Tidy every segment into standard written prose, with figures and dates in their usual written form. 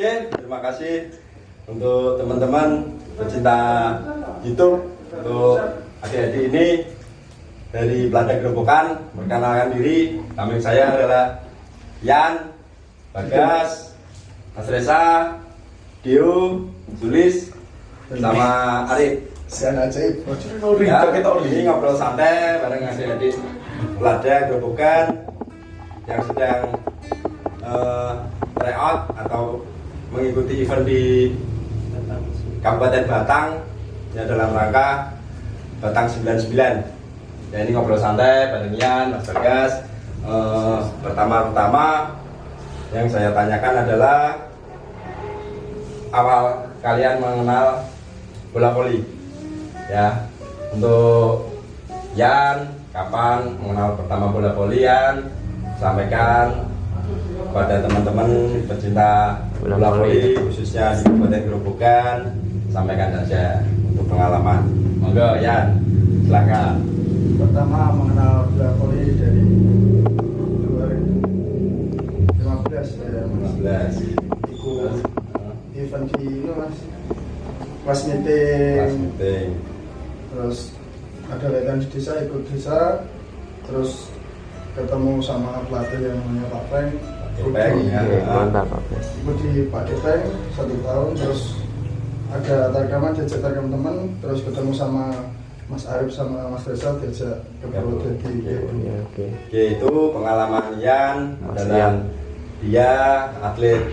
Oke, terima kasih untuk teman-teman pecinta YouTube, untuk adik-adik ini dari Belanda Gerobokan. Perkenalkan diri, nama saya adalah Yan, Bagas, Mas Reza, Dio, Zulis, sama Arif. Sian ajaib. Ya, ini ngobrol santai bareng adik-adik Belanda Gerobokan yang sedang tryout atau mengikuti event di Kabupaten Batang ya, dalam rangka Batang 99. Ya, ini ngobrol santai bareng Yan, Mas Bagas. Pertama-tama yang saya tanyakan adalah awal kalian mengenal bola voli. Ya, untuk Yan, kapan mengenal pertama bola voli? Yan, sampaikan pada teman-teman pecinta bola voli khususnya di Kabupaten Gerobokan, sampaikan saja untuk pengalaman. Monggo Yan, silakan. Pertama mengenal bola voli dari 2015 ya, Mas. 15. Ikut event di ini, Mas. Kelas Kelas meeting. meeting. Terus ada latihan di desa, ikut desa. Terus ketemu sama pelatih yang namanya Pak Frank. Gepeng, ya. Mantap, Pak. Ikut di Pak Gepeng 1 tahun. Terus ada tarkaman, diajak tarkam teman. Terus ketemu sama Mas Arif sama Mas Reza, diajak ke Purwodadi. Oke. Oke, itu pengalaman Yan Mas adalah Yan. dia atlet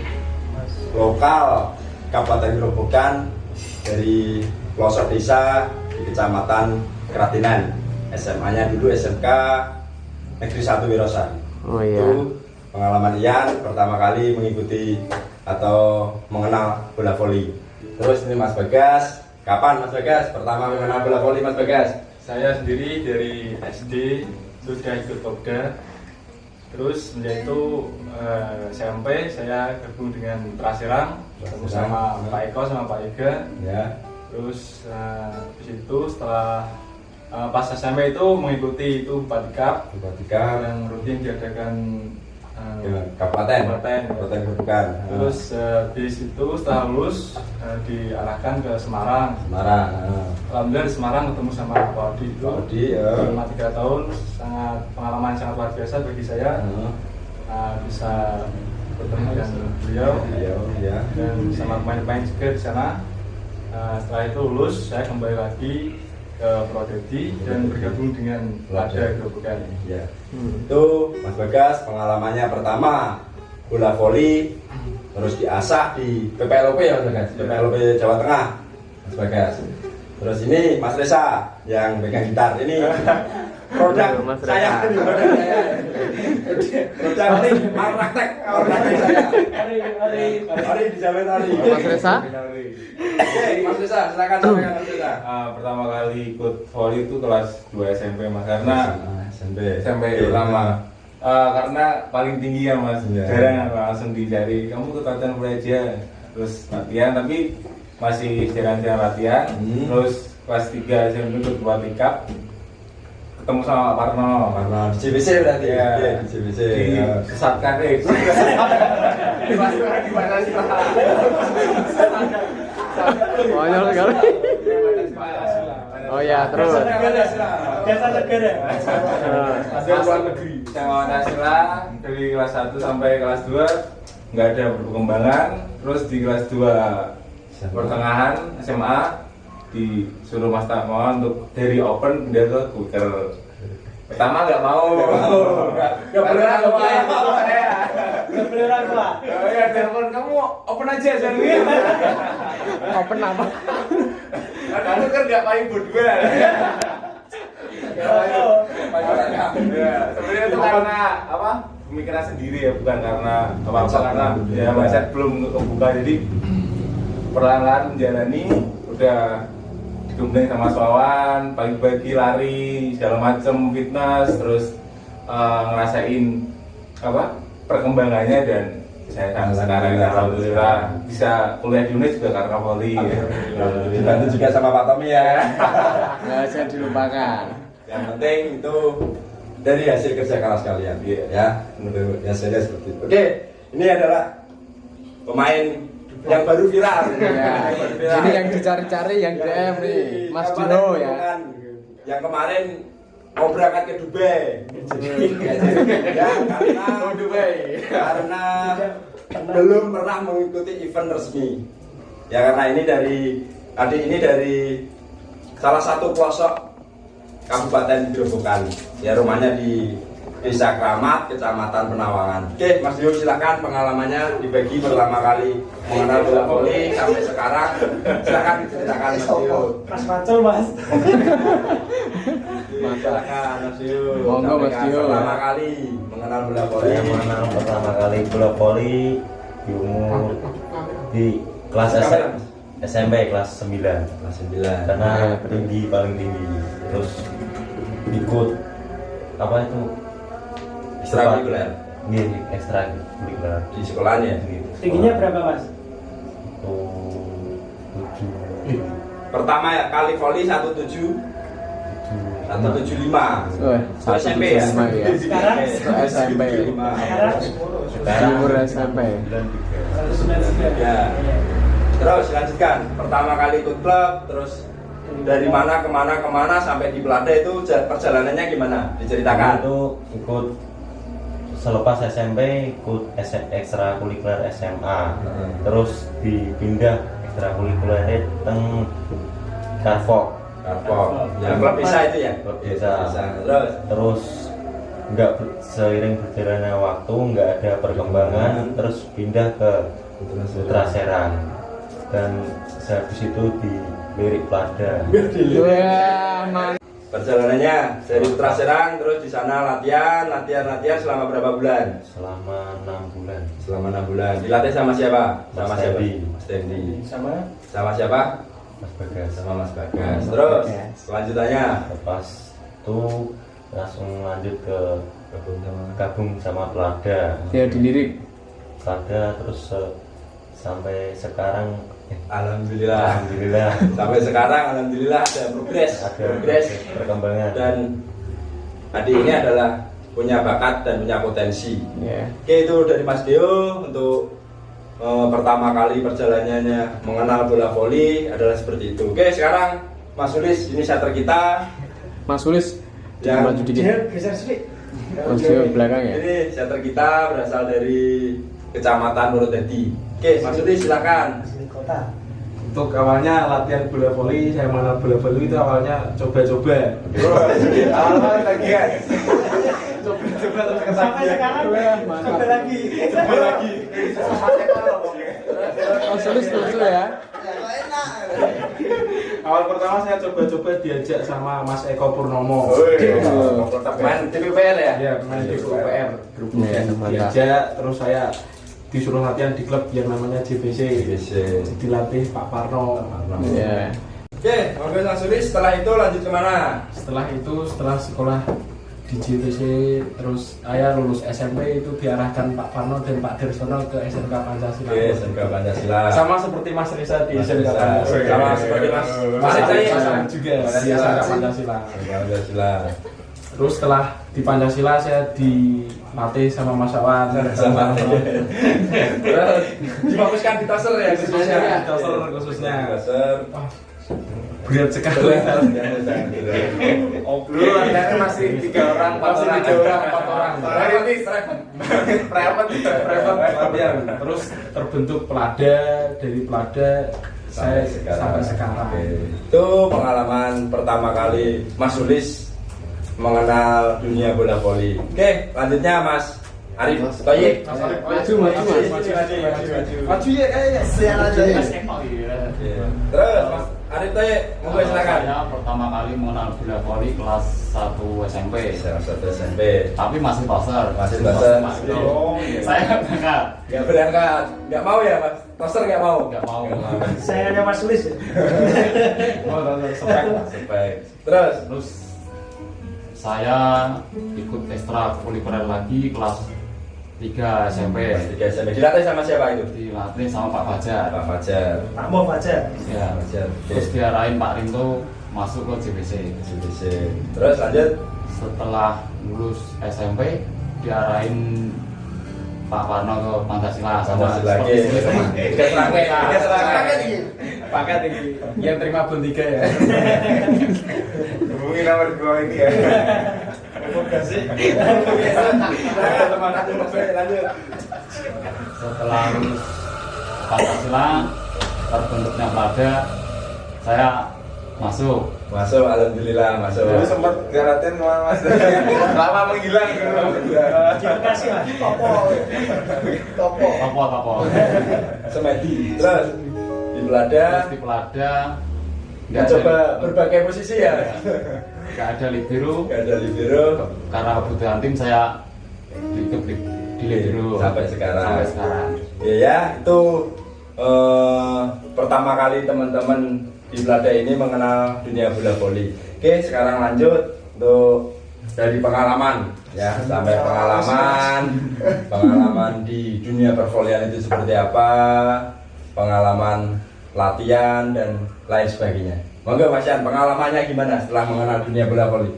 lokal Kabupaten Gerobokan dari pelosok desa di Kecamatan Keratinan. SMA-nya dulu SMK Negeri 1 Wirosan. Oh iya. Itu pengalaman Yan pertama kali mengikuti atau mengenal bola voli. Terus ini Mas Bagas, kapan Mas Bagas pertama mengenal bola voli, Mas Bagas? Saya sendiri dari SD sudah ikut Popda. Terus menjadi itu SMP saya gabung dengan Praserang, ketemu sama Pak Eko sama Pak Ega. Ya. Terus di situ setelah pas SMP itu mengikuti itu Bupati Cup yang rutin diadakan Kabupaten Kabupaten. Gerobokan. Terus di situ setelah lulus diarahkan ke Semarang. Semarang. Alhamdulillah di Semarang ketemu sama Pak Odi itu. Pak Odi, ya. Selama 3 tahun, pengalaman sangat luar biasa bagi saya. Bisa bertemu dengan beliau Ya. dan sama pemain-pemain juga di sana. Setelah itu lulus, saya kembali lagi ke Purwodadi dan bergabung dengan Belanda Gerobokan. Ya. Itu Mas Bagas pengalamannya pertama bola voli, terus diasah di PPLOP ya Mas Bagas, PPLOP Jawa Tengah, Mas Bagas. Terus ini Mas Reza yang pegang gitar ini produk Mas Reza. saya, produk ini praktek saya. Hari dijamin hari. Mas Reza? Oke, Mas Reza, silakan sampaikan Mas Reza. Pertama kali ikut volley itu kelas 2 SMP Mas, karena SMP pertama. Karena paling tinggi ya Mas, jarang langsung dicari. Kamu ke latihan volley aja, terus latihan tapi masih jarang-jarang latihan. Terus kelas 3 SMP ikut Bupati Cup, ketemu sama Pak Parno. Karena di CBC berarti Ya, di CBC. di sesatkan di mana sih? Konyol sekali. Oh ya, terus. Biasa negara. Hasil luar negeri. Sama Nasila dari kelas 1 sampai kelas 2 nggak ada perkembangan. Terus di kelas 2 pertengahan SMA disuruh Mas Tama untuk dari open pindah ke Kuker. Pertama nggak mau. Nggak boleh apa. Oh ya, telepon kamu open aja jangan. Open apa? Kamu kan nggak paling berdua. Sebenarnya itu karena apa? Pemikiran sendiri ya, bukan karena apa-apa, karena ya mindset belum kebuka, jadi perlahan-lahan menjalani, udah dikembangin sama Swawan, pagi-pagi lari segala macem, fitness, terus ngerasain apa perkembangannya, dan saya sekarang alhamdulillah bisa kuliah di UNES juga karena volley. Dibantu juga sama Pak Tommy ya. Nggak bisa dilupakan. Yang penting itu dari hasil kerja keras kalian, ya. Menurut hasilnya seperti itu. Oke, ini adalah pemain yang baru viral. Ya. Yang baru viral. Ini yang dicari-cari yang DM nih, Mas Kemarin Dino ya. hubungan. Yang kemarin mau berangkat ke Dubai. Ya, karena Dubai. Karena belum pernah mengikuti event resmi. Ya karena ini dari salah satu pelosok Kabupaten Grobogan. Ya rumahnya di Desa Kramat, Kecamatan Penawangan. Oke, Mas Dio silakan pengalamannya dibagi pertama kali mengenal bola voli sampai sekarang. Silakan ceritakan Mas Dio. Mas Macul Mas. Silakan Mas Dio. Monggo, Mas Sampaikan Dio. pertama kali mengenal bola voli. Saya mengenal pertama kali bola voli di umur di kelas SMP kelas 9 Kelas 9. karena tinggi paling tinggi, terus ikut apa itu Ekstrakurikuler ekstrakurikuler di sekolahnya. Tingginya berapa Mas? itu 7 Pertama kali voli 17 175. Wah, SMP ya. 175 ya. Sekarang? SMP. Sekarang Umur SMP. 199. Ya. Terus lanjutkan. Pertama kali ikut klub, terus dari mana kemana sampai di Pelada itu perjalanannya gimana? Diceritakan. itu ikut selepas SMP ikut ekstrakurikuler SMA, terus dipindah ekstrakurikuler teng Karpok. Yang klub bisa itu ya? Klub bisa. Terus Nggak seiring berjalannya waktu nggak ada perkembangan, terus pindah ke Putra Serang, dan habis itu di Lirik Plada. Wah, mantap. perjalanannya dari Putra Serang, terus di sana latihan selama berapa bulan? Selama 6 bulan. Selama 6 bulan. Dilatih sama siapa? Sama Mas siapa? Dendi. Mas Dendi. Sama Siapa? Mas Bagas. Sama Mas Bagas. Terus selanjutnya Lepas itu langsung lanjut ke gabung sama Plada. Dia dilirik. Plada terus sampai sekarang alhamdulillah. alhamdulillah Sampai sekarang alhamdulillah ada progres perkembangan. dan adik ini adalah punya bakat dan punya potensi. Ya. Oke, itu dari Mas Deo untuk pertama kali perjalanannya mengenal bola voli adalah seperti itu. Oke, sekarang Mas Sulis, ini setter kita. Mas Sulis, Yang- maju dikit. geser sedikit. Mas Dio belakang ya. Ini setter kita berasal dari Kecamatan Purwodadi. Oke, Mas Sulis silakan. Asli kota. Untuk awalnya latihan bola voli, saya mengenal bola voli itu awalnya coba-coba. Awal lagi kan. Coba-coba terus Sampai ketagihan. sekarang coba lagi. Coba lagi. Mas Sulis lucu ya. Awal pertama saya coba-coba diajak sama Mas Eko Purnomo. Main di PPR ya? Ya, main di UPR. Ya, mantap. Diajak, terus saya disuruh latihan di klub yang namanya JBC. Dilatih Pak Parno. Ya. Oke, Mas Sulis, setelah itu lanjut kemana? Setelah itu, setelah sekolah di JBC, terus saya lulus SMP itu diarahkan Pak Parno dan Pak Dersono ke SMK Pancasila. Oke, SMK Pancasila. Sama seperti Mas Reza di Mas SMK Reza. Pancasila. Sama seperti Mas Reza Reza. juga di SMK Pancasila. Pancasila. Terus setelah di Pancasila saya dilatih sama Mas Awan. Terus difokuskan di Toser ya khususnya. Di Toser khususnya. Toser. Berat sekali. Dulu latihannya masih 3 orang, 4 orang. Private latihan. Terus terbentuk Pelada, dari Pelada saya sampai sekarang. Oke. Itu pengalaman pertama kali Mas Sulis mengenal dunia bola voli. Oke, lanjutnya Mas Arif Toyib. Maju ya kayaknya. Terus Mas Arif Toyib, monggo silakan. Saya pertama kali mengenal bola voli kelas 1 SMP. Satu SMP. Tapi masih toser. Masih toser. Saya nggak berangkat. Nggak berangkat, nggak mau ya Mas. Toser nggak mau. Nggak mau. Saya ada Mas Sulis. Spek. Terus Terus saya ikut ekstrakurikuler lagi kelas 3 SMP. 3 SMP. Dilatih sama siapa itu? Dilatih sama Pak Fajar. Pak Fajar. Pak Mo aja. Ya. Fajar. Terus diarahin Pak Rinto masuk ke JBC. Terus lanjut. Setelah lulus SMP diarahin Pak Parno ke Pancasila Pancasila seperti itu, Mas. Paket ini yang terima pun 3 ya. Hubungi nomor 2 ini ya. Setelah lulus Pancasila terbentuknya Pelada, saya masuk. Masuk, alhamdulillah masuk. Dulu sempat karatin Mas. Lama menghilang dulu. Kasih Mas. Topo. Semedi. Terus di Pelada Terus di Pelada nggak coba ada, berbagai posisi ya. nggak ada libero. Gak ada libero Karena kebutuhan tim saya di libero sampai sekarang. Sampai sekarang. Ya, itu pertama kali teman-teman di Pelada ini mengenal dunia bola voli. Oke, sekarang lanjut untuk dari pengalaman ya, sampai pengalaman di dunia pervolian itu seperti apa, pengalaman latihan dan lain sebagainya. Monggo Mas Yan, pengalamannya gimana setelah mengenal dunia bola voli?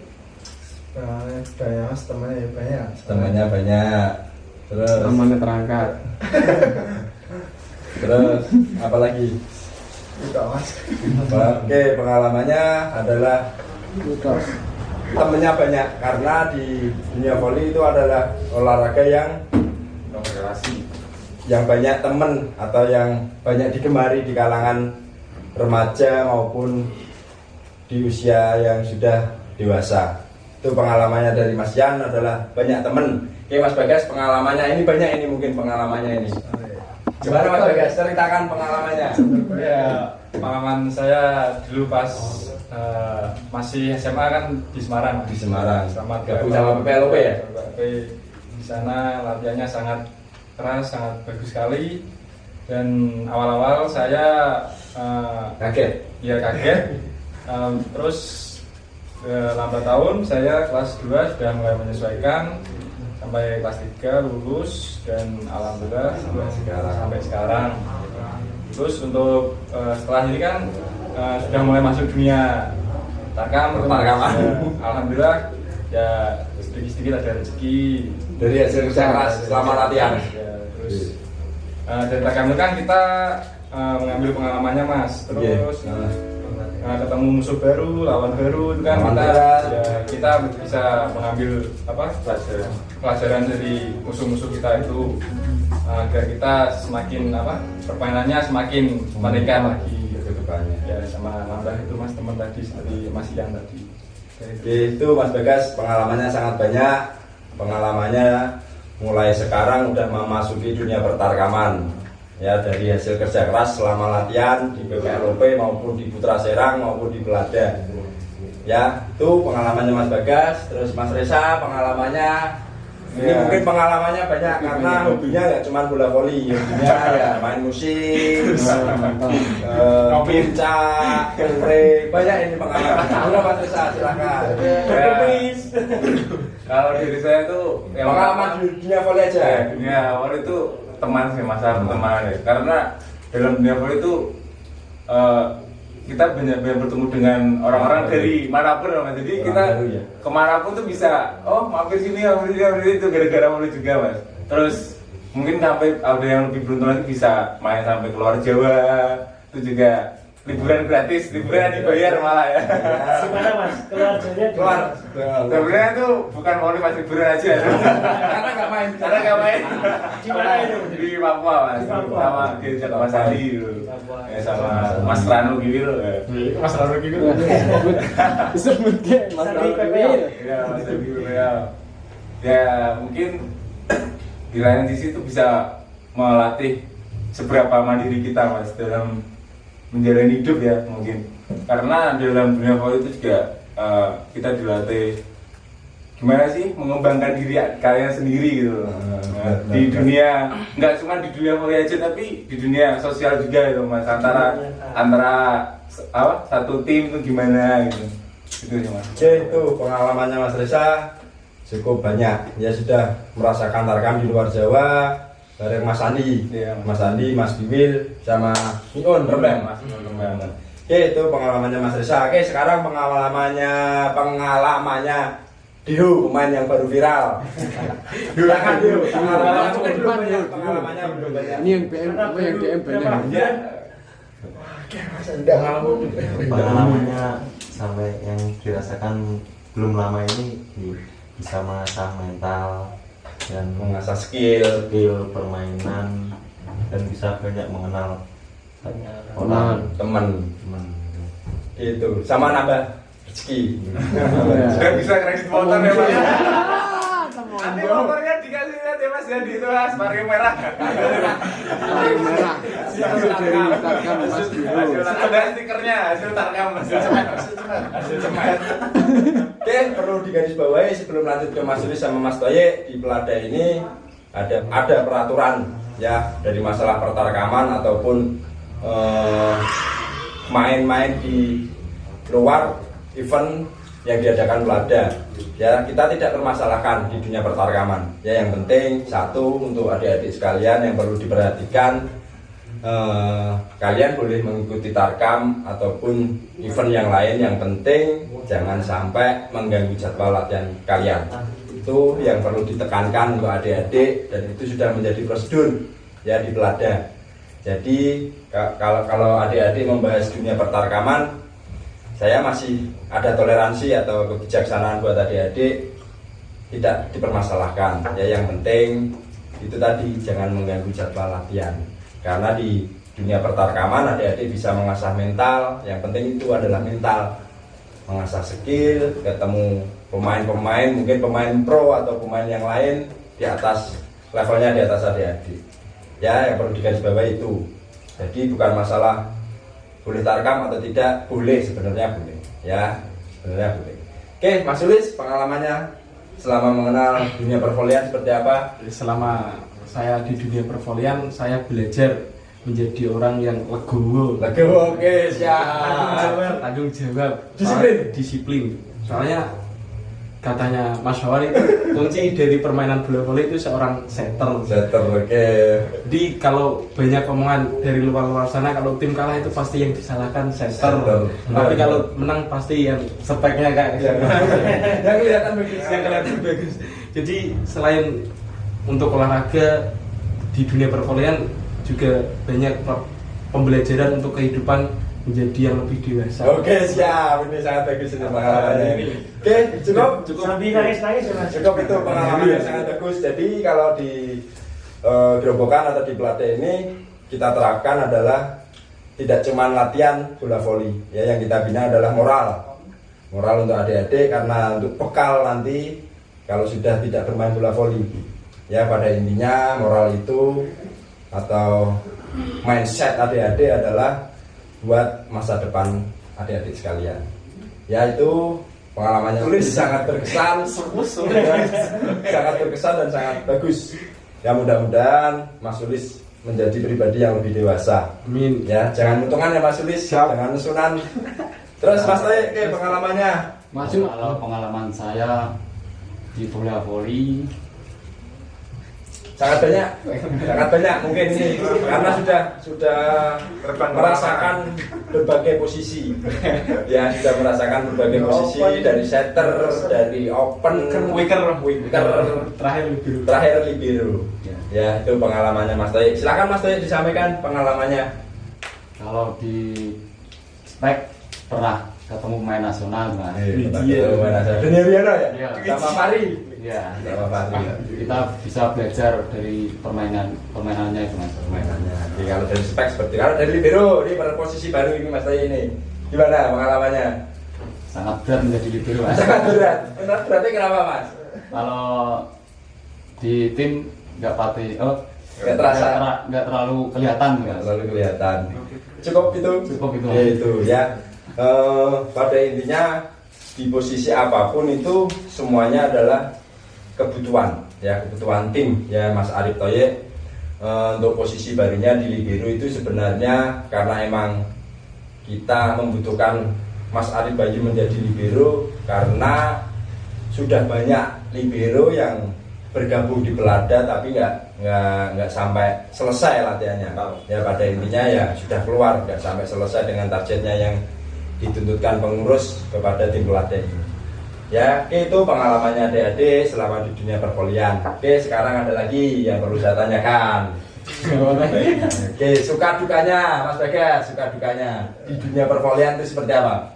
Banyak Mas, temannya banyak. Temannya banyak. Terus Amannya terangkat. terus apa lagi? Buka Mas. Oke, pengalamannya adalah temennya banyak karena di dunia voli itu adalah olahraga yang banyak temen atau yang banyak digemari di kalangan remaja maupun di usia yang sudah dewasa. Itu pengalamannya dari Mas Yan adalah banyak temen. Oke Mas Bagas, pengalamannya ini banyak ini mungkin pengalamannya ini. Gimana Mas Bagas, ceritakan pengalamannya. Ya, pengalaman saya dulu pas masih SMA kan di Semarang. Di Semarang. Sama gabung sama PPLOP ya? Di sana latihannya sangat keras, sangat bagus sekali. Dan awal-awal saya Kaget. ya kaget. Terus lambat tahun saya kelas 2 sudah mulai menyesuaikan sampai kelas 3 lulus dan alhamdulillah sampai sekarang. Terus untuk setelah ini kan sudah mulai masuk dunia tarkam. Alhamdulillah ya sedikit-sedikit ada rezeki Dari hasil kerja keras selama latihan. ya, terus dari tarkam itu kan kita mengambil pengalamannya Mas. Terus ketemu musuh baru, lawan baru itu kan kita bisa mengambil pelajaran dari musuh-musuh kita itu agar kita semakin permainannya semakin meningkat lagi ke depannya. Ya sama nambah itu Mas teman tadi seperti Mas Yan tadi. Itu Mas Bagas pengalamannya sangat banyak. Pengalamannya mulai sekarang udah memasuki dunia pertarkaman. Ya dari hasil kerja keras selama latihan di PPLOP maupun di Putra Serang maupun di Pelada. Ya itu pengalamannya Mas Bagas. Terus Mas Reza pengalamannya ini mungkin pengalamannya banyak karena hobinya nggak cuma bola voli, hobinya ya main musik, pincak, kere, banyak ini pengalaman. Udah Mas Reza silakan. Kalau diri saya tuh Pengalaman di dunia voli aja. Dunia voli itu teman sih, masalah pertemanan ya. Karena dalam dunia voli itu kita banyak bertemu dengan orang-orang dari manapun, Mas. Jadi kita kemanapun tuh bisa, mampir sini itu gara-gara voli juga, Mas. Terus mungkin sampai ada yang lebih beruntung lagi bisa main sampai keluar Jawa, itu juga liburan gratis, liburan dibayar malah ya. Gimana Mas? Keluar Keluar. Sebenarnya itu bukan voli, Mas, liburan aja. Karena nggak main. Di mana itu? Di Papua, Mas. Sama diajak Mas Ali gitu. Ya sama Mas Ranu gitu. Mas Rano gitu. Sebutnya Mas Sandi Rano PPL. gitu. Ya, Mas Ali gitu ya. Ya, mungkin di lain sisi itu bisa melatih seberapa mandiri kita, Mas, dalam menjalani hidup ya mungkin. Karena dalam dunia voli itu juga kita dilatih gimana sih mengembangkan diri kalian sendiri gitu. Di dunia nggak cuma di dunia voli aja tapi di dunia sosial juga gitu, Mas, antara satu tim itu gimana gitu. Itu sih, Mas. Oke, itu pengalamannya Mas Reza cukup banyak. Ya sudah merasakan tarkam di luar Jawa bareng Mas Andi, Mas Andi, Mas Biwil, sama Mion Rembang. Oke, itu pengalamannya Mas Reza. Oke, sekarang pengalamannya Dio, pemain yang baru viral. Silakan Dio. Pengalamannya Dio. belum banyak. Pengalamannya belum banyak. Ini yang BM, apa yang DM banyak. Ya. Pengalamannya sampai yang dirasakan belum lama ini bisa mengasah mental dan Mengasah skill. permainan dan bisa banyak mengenal orang Teman. Gitu. Sama nambah rezeki. Sudah bisa kredit motor ya Mas. Nanti motornya dikasih lihat ya Mas, jadi itu Mas, parkir merah. Yang merah. Itu dari Tarkam Mas Biro. Ada stikernya, hasil tarkam Mas. Hasil cemat. Oke, perlu digarisbawahi sebelum lanjut ke Mas Yuli sama Mas Toye, di Pelada ini ada peraturan ya dari masalah pertarkaman ataupun main-main di luar event yang diadakan Pelada. Ya, kita tidak permasalahkan di dunia pertarkaman. Ya, yang penting satu untuk adik-adik sekalian yang perlu diperhatikan, kalian boleh mengikuti tarkam ataupun event yang lain, yang penting jangan sampai mengganggu jadwal latihan kalian. Itu yang perlu ditekankan untuk adik-adik dan itu sudah menjadi prosedur ya di Pelada. Jadi kalau adik-adik membahas dunia pertarkaman, saya masih ada toleransi atau kebijaksanaan buat adik-adik, tidak dipermasalahkan. Ya, yang penting itu tadi jangan mengganggu jadwal latihan. Karena di dunia pertarkaman adik-adik bisa mengasah mental, yang penting itu adalah mental. Mengasah skill, ketemu pemain-pemain, mungkin pemain pro atau pemain yang lain di atas levelnya, di atas adik-adik. Ya, yang perlu digarisbawahi itu. Jadi bukan masalah boleh tarkam atau tidak, boleh, sebenarnya boleh. Ya, sebenarnya boleh. Oke, Mas Yulis, pengalamannya selama mengenal dunia pervolian seperti apa? Selama saya di dunia pervolian, saya belajar menjadi orang yang legowo. Legowo, oke, siap. Tanggung jawab. Disiplin. Soalnya katanya Mas Hawar itu kunci dari permainan bola voli itu seorang setter. Setter, oke. Jadi kalau banyak omongan dari luar sana, kalau tim kalah itu pasti yang disalahkan setter. Tapi kalau menang pasti yang speknya kayak yang kelihatan bagus. yang kelihatan bagus. Jadi selain untuk olahraga di dunia pervolian juga banyak pembelajaran untuk kehidupan menjadi yang lebih dewasa. Oke, siap. Ini sangat bagus ini pengalamannya ini. Oke, cukup. Sambil nangis-nangis ya Mas. Cukup itu pengalaman yang sangat bagus. Jadi kalau di Gerobokan atau di Pelada ini kita terapkan adalah tidak cuma latihan bola voli. Ya, yang kita bina adalah moral. Moral untuk adik-adik karena untuk bekal nanti kalau sudah tidak bermain bola voli. Ya, pada intinya moral itu atau mindset adik-adik adalah buat masa depan adik-adik sekalian. Ya, itu pengalamannya Yulis sangat berkesan, sangat berkesan dan sangat bagus. Ya, mudah-mudahan Mas Yulis menjadi pribadi yang lebih dewasa. Amin. Ya, jangan untungan ya Mas Yulis, jangan nusunan. Terus Mas Toye, pengalamannya? Kalau pengalaman saya di bola voli sangat banyak mungkin ini karena sudah merasakan berbagai posisi. Ya, sudah merasakan berbagai posisi dari setter, dari open, wicker, terakhir libero. Ya, itu pengalamannya Mas Toye. Silakan Mas Toye disampaikan pengalamannya. kalau di spek pernah ketemu pemain nasional Mas. Dunia Wiana ya? Iya. Sama Fari. Iya. Sama Fari. Kita bisa belajar dari permainannya itu Mas. Permainannya. Jadi kalau dari spek seperti kalau dari libero ini pada posisi baru ini Mas Toye ini. Gimana pengalamannya? Sangat berat menjadi libero Mas. Sangat berat. Berarti kenapa Mas? Kalau di tim nggak terlalu kelihatan Mas. Nggak terlalu kelihatan. Cukup itu. Ya, itu ya. Pada intinya di posisi apapun itu semuanya adalah kebutuhan ya, kebutuhan tim ya Mas Arif Toye. Untuk posisi barunya di libero itu sebenarnya karena emang kita membutuhkan Mas Arif Bayu menjadi libero karena sudah banyak libero yang bergabung di Pelada tapi nggak sampai selesai latihannya. Ya, pada intinya ya sudah keluar, nggak sampai selesai dengan targetnya yang dituntutkan pengurus kepada tim Pelada ini. Ya, oke, itu pengalamannya adik-adik selama di dunia perpolian. Oke, sekarang ada lagi yang perlu saya tanyakan. Oke, suka dukanya Mas Bagas, suka dukanya di dunia perpolian itu seperti apa?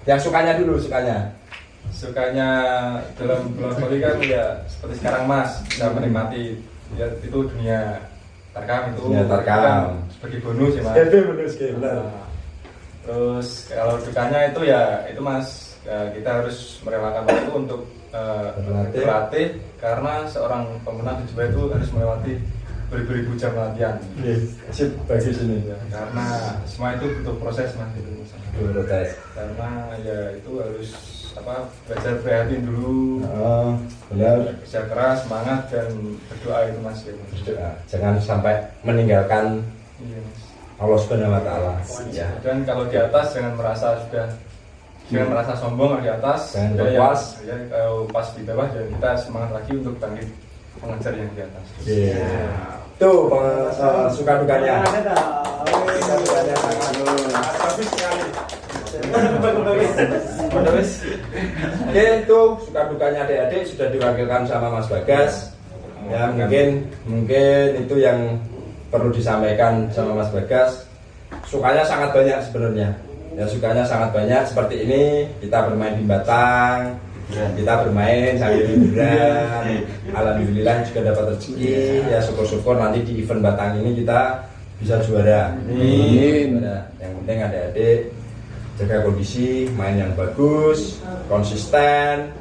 Yang sukanya dulu, sukanya. Sukanya dalam bulan voli kan ya seperti sekarang Mas, bisa menikmati ya itu dunia tarkam itu. Dunia tarkam. Kan sebagai bonus ya Mas. Bonus, benar. Nah, terus kalau dukanya itu ya itu Mas, kita harus merelakan waktu untuk berlatih karena seorang pemenang di itu harus melewati beribu-ribu jam latihan. Sip, bagus ini. Ya, karena semua itu butuh proses Mas itu. Proses. Karena ya itu harus belajar prihatin dulu. Benar. Kerja keras, semangat dan berdoa itu Mas. Berdoa. Jangan sampai meninggalkan Iya Mas. Allah Subhanahu wa taala. Ya. Dan kalau di atas jangan merasa merasa sombong di atas. Jangan Ya, puas. Ya, kalau pas di bawah ya kita semangat lagi untuk bangkit mengejar yang di atas. Tuh suka dukanya. Suka dukanya sangat bagus sekali. Oke, itu suka dukanya adik-adik sudah diwakilkan sama Mas Bagas. Ya, mungkin itu yang perlu disampaikan sama Mas Bagas. Sukanya sangat banyak sebenarnya. Ya, sukanya sangat banyak. Seperti ini kita bermain di Batang, kita bermain sambil liburan. Alhamdulillah juga dapat rezeki. Ya, syukur-syukur nanti di event Batang ini kita bisa juara. Amin. Yang penting adik-adik jaga kondisi, main yang bagus, konsisten,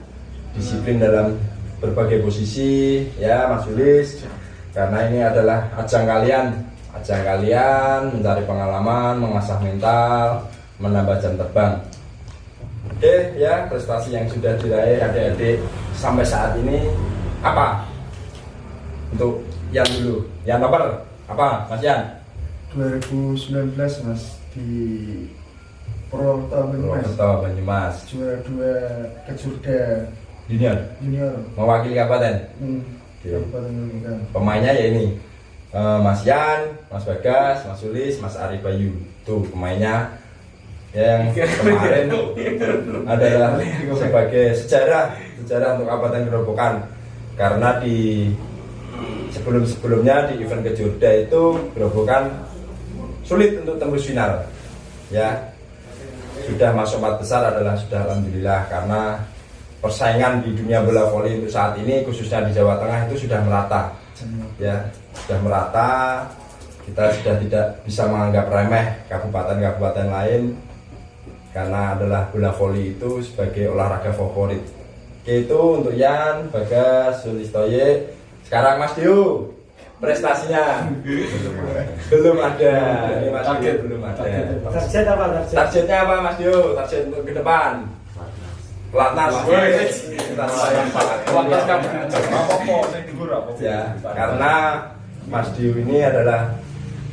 disiplin dalam berbagai posisi, ya Mas Yulis. Karena ini adalah ajang kalian mencari pengalaman, mengasah mental, menambah jam terbang. Oke, ya, prestasi yang sudah diraih adik-adik sampai saat ini apa? Untuk yang dulu, yang nomor apa, Mas Yan? 2019 Mas di Purwokerto Banyumas, juara 2 Kejurda junior, mewakili kabupaten. Kabupaten Nunukan. Pemainnya ya ini Mas Yan, Mas Bagas, Mas Yulis, Mas Ari Bayu. Tuh pemainnya yang kemarin adalah sebagai sejarah untuk Kabupaten Gerobokan. Karena di sebelumnya di event Kejurda itu Gerobokan sulit untuk tembus final. Ya, sudah masuk 4 besar adalah sudah alhamdulillah, karena persaingan di dunia bola voli untuk saat ini khususnya di Jawa Tengah itu sudah merata. Ya, sudah merata. Kita sudah tidak bisa menganggap remeh kabupaten-kabupaten lain karena adalah bola voli itu sebagai olahraga favorit. Oke, itu untuk Yan, Bagas, Sulistoye. Sekarang Mas Dio, prestasinya belum ada. Ini Mas Dio belum ada. Target apa? Targetnya apa Mas Dio? Target untuk ke depan? Pelatnas. Ya, karena Mas Dio ini adalah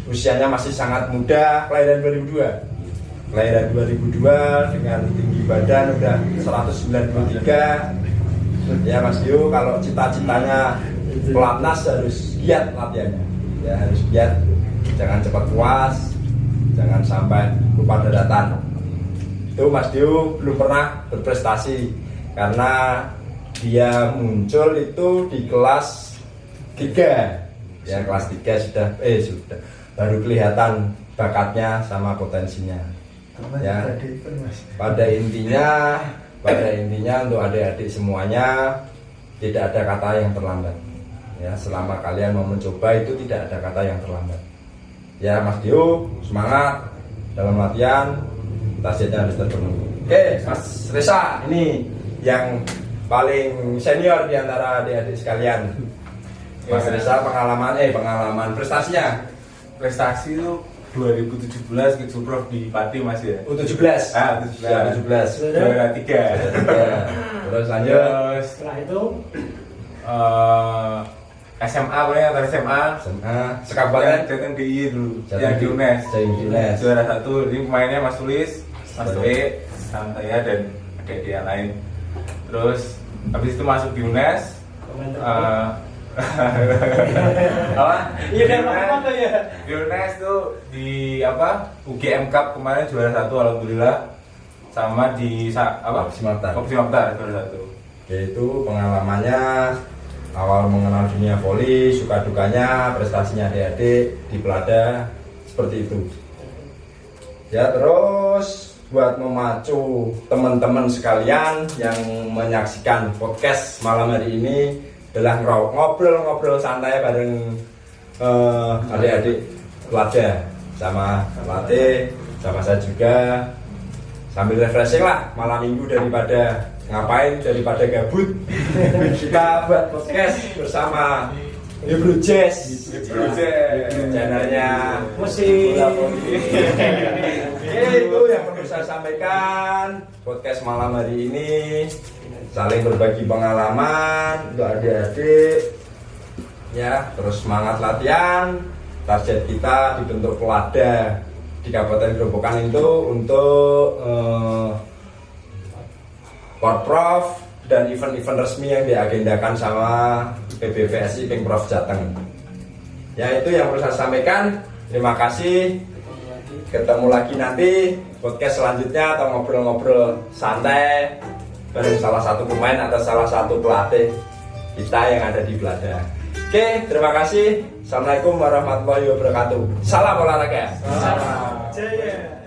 usianya masih sangat muda, kelahiran 2002 dengan tinggi badan udah 193. Ya Mas Dio, kalau cita-citanya pelatnas harus giat latihannya. Ya, harus giat, jangan cepat puas, jangan sampai lupa daratan. Itu Mas Dio belum pernah berprestasi karena dia muncul itu di kelas 3. Ya, kelas 3 sudah baru kelihatan bakatnya sama potensinya. Ya, pada intinya untuk adik-adik semuanya tidak ada kata yang terlambat. Ya, selama kalian mau mencoba itu tidak ada kata yang terlambat. Ya Mas Dio, semangat dalam latihan, targetnya harus terpenuhi. Oke, Mas Reza, ini yang paling senior di antara adik-adik sekalian. Mas Reza, pengalaman prestasinya. Prestasi itu 2017 ke Suprof di Pati Mas ya. U17. 17. Juara 3. Terus lanjut. Setelah itu SMA antar SMA sekabupaten Jateng DIY dulu. Jateng Yang di UNES. Juara 1. Ini pemainnya Mas Tulis, Mas Toe, sama saya dan adik-adik yang lain. Terus habis itu masuk di UNES. Apa? Iya, apa ya? Di UNES tuh di UGM Cup kemarin juara 1 alhamdulillah. sama di Opsi Maptar. Opsi Maptar juara 1. Yaitu pengalamannya awal mengenal dunia voli, suka dukanya, prestasinya adik-adik di Pelada seperti itu. Ya, terus buat memacu teman-teman sekalian yang menyaksikan podcast malam hari ini adalah ngobrol-ngobrol santai bareng adik-adik Pelada sama pelatih, sama saya juga, sambil refreshing lah malam minggu daripada ngapain, daripada gabut. Kita buat podcast bersama Ibru Jazz, channelnya Musik. Itu yang perlu saya sampaikan. Podcast malam hari ini saling berbagi pengalaman untuk adik-adik ya, terus semangat latihan. Target kita dibentuk Pelada di Kabupaten Grobogan itu untuk Porprov dan event-event resmi yang diagendakan sama PBVSI Pemprov Jateng. Ya, itu yang perlu saya sampaikan. Terima kasih. Ketemu lagi nanti podcast selanjutnya atau ngobrol-ngobrol santai bareng salah satu pemain atau salah satu pelatih kita yang ada di Pelada. Oke, terima kasih. Assalamualaikum warahmatullahi wabarakatuh. Salam olahraga. Salam. Jaya.